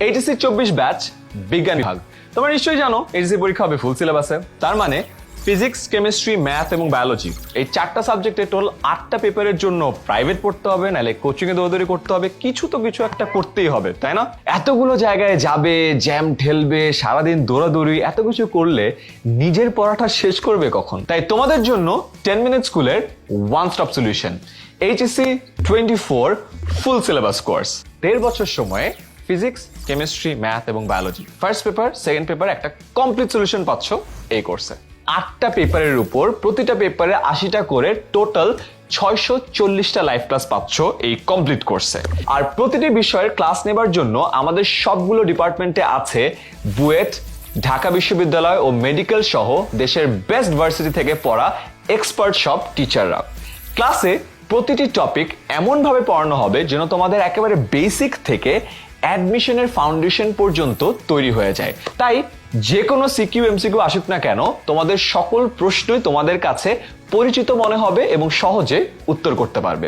HSC 24 batch বিজ্ঞান বিভাগ। তোমরা নিশ্চয়ই জানো এইচএসসি পরীক্ষা হবে ফুল সিলেবাসে। তার মানে ফিজিক্স, কেমিস্ট্রি, ম্যাথ এবং বায়োলজি এই 4টা সাবজেক্টে টোটাল 8টা পেপারের জন্য প্রাইভেট পড়তে হবে, নাহলে কোচিং এ দৌড়াদৌড়ি করতে হবে, কিছু একটা করতেই হবে, তাই না? এতগুলো জায়গায় যাবে, জ্যাম ঠেলবে, সারাদিন দৌড়াদৌড়ি, এত কিছু করলে নিজের পড়াটা শেষ করবে কখন? তাই তোমাদের জন্য 10 মিনিট স্কুলের one stop solution HSC 24 full syllabus course. 1.5 বছর সময়ে ফিজিক্স, কেমিস্ট্রি, ম্যাথ এবং biology first paper, second paper একটা কমপ্লিট সলিউশন পাচ্ছ এই কোর্সে। 8টা পেপারের উপর প্রতিটা পেপারে 80টা করে টোটাল 640টা লাইভ ক্লাস পাচ্ছ এই কমপ্লিট কোর্সে। আর প্রতিটি বিষয়ের ক্লাস নেবার জন্য আমাদের সবগুলো ডিপার্টমেন্টে আছে বুয়েট, ঢাকা বিশ্ববিদ্যালয় ও মেডিকেল সহ দেশের বেস্ট ভার্সিটি থেকে পড়া এক্সপার্ট সব টিচাররা। ক্লাসে প্রতিটি টপিক এমনভাবে পড়ানো হবে যেন তোমাদের একেবারে বেসিক থেকে অ্যাডমিশনের ফাউন্ডেশন পর্যন্ত তৈরি হয়ে যায়। তাই যে কোনো সিকিউ এমসিকিউ আসুক না কেন, তোমাদের সকল প্রশ্নই তোমাদের কাছে পরিচিত মনে হবে এবং সহজে উত্তর করতে পারবে।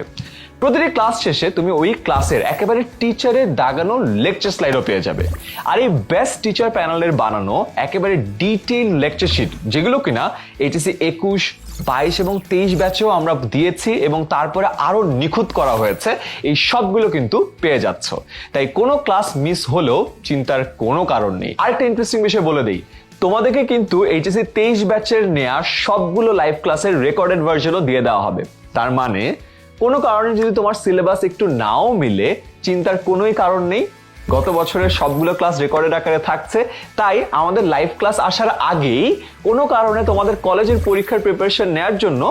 প্রতিটি ক্লাস শেষে তুমি ওই ক্লাসের একেবারে টিচারের দাগানো লেকচার স্লাইডও পেয়ে যাবে। আর এই বেস্ট টিচার প্যানেলের বানানো একেবারে ডিটেইল লেকচার শিট, যেগুলো কিনা এইচএসসি 21, 22 এবং 23 ব্যাচেও আমরা দিয়েছি এবং তারপরে আরো নিখুঁত করা হয়েছে, এই সবগুলো কিন্তু পেয়ে যাচ্ছ। তাই কোনো ক্লাস মিস হলেও চিন্তার কোনো কারণ নেই। আরেকটা ইন্টারেস্টিং বিষয় বলে দিই, তোমাদেরকে কিন্তু এইচএসসি 23 ব্যাচের নেওয়া সবগুলো লাইভ ক্লাসের রেকর্ডেড ভার্সনও দিয়ে দেওয়া হবে। তার মানে কোনো কারণে যদি তোমার সিলেবাস একটু নাও মিলে, চিন্তার কোনোই কারণ নেই। গত বছরের সবগুলো ক্লাস রেকর্ডেড আকারে থাকছে, তাই আমাদের লাইভ ক্লাস আসার আগেই কোনো কারণে তোমাদের কলেজের পরীক্ষার প্রিপারেশন নেওয়ার জন্য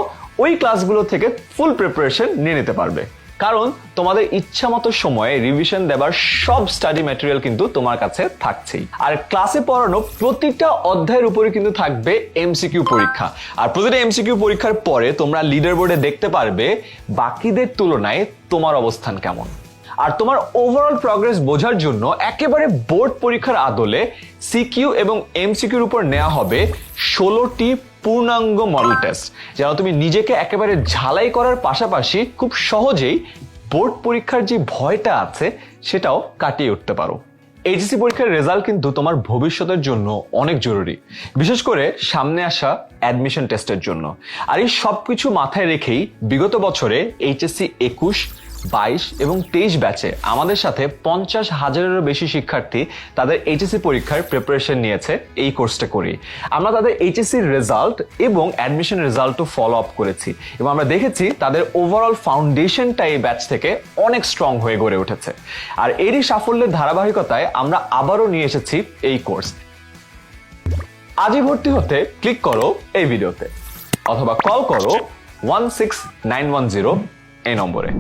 ওই ক্লাসগুলো থেকে ফুল প্রিপারেশন নিয়ে নিতে পারবে। কারণ তোমাদের ইচ্ছা মতো সময়ে রিভিশন দেবার সব স্টাডি ম্যাটেরিয়াল কিন্তু তোমার কাছে থাকছেই। আর ক্লাসে পড়ানো প্রতিটা অধ্যায়ের উপরে কিন্তু থাকবে এমসিকিউ পরীক্ষা। আর প্রতিটা এমসিকিউ পরীক্ষার পরে তোমরা লিডার বোর্ডে দেখতে পারবে বাকিদের তুলনায় তোমার অবস্থান কেমন। আর তোমার ওভারঅল প্রগ্রেস বোঝার জন্য একেবারে বোর্ড পরীক্ষার আদলে সিকিউ এবং এমসিকিউর উপর নেওয়া হবে 16টি পূর্ণাঙ্গ মডেল টেস্ট, যেন তুমি নিজেকে একেবারে ঝালাই করার পাশাপাশি খুব সহজেই বোর্ড পরীক্ষার যে ভয়টা আছে সেটাও কাটিয়ে উঠতে পারো। এইচএসসি পরীক্ষার রেজাল্ট কিন্তু তোমার ভবিষ্যতের জন্য অনেক জরুরি, বিশেষ করে সামনে আসা অ্যাডমিশন টেস্টের জন্য। আর এই সবকিছু মাথায় রেখেই বিগত বছরে এইচএসসি 21, 22 এবং 23 ব্যাচে আমাদের সাথে 50,000-এরও বেশি শিক্ষার্থী তাদের এইচএসসি পরীক্ষার প্রিপারেশন নিয়েছে এই কোর্সটা করি। আমরা তাদের এইচএসসি রেজাল্ট এবং অ্যাডমিশন রেজাল্টও ফলো আপ করেছি এবং আমরা দেখেছি তাদের ওভারঅল ফাউন্ডেশনটা এই ব্যাচ থেকে অনেক স্ট্রং হয়ে গড়ে উঠেছে। আর এরই সাফল্যের ধারাবাহিকতায় আমরা আবারও নিয়ে এসেছি এই কোর্স। আজই ভর্তি হতে ক্লিক করো এই ভিডিওতে অথবা কল করো 16910 এই নম্বরে।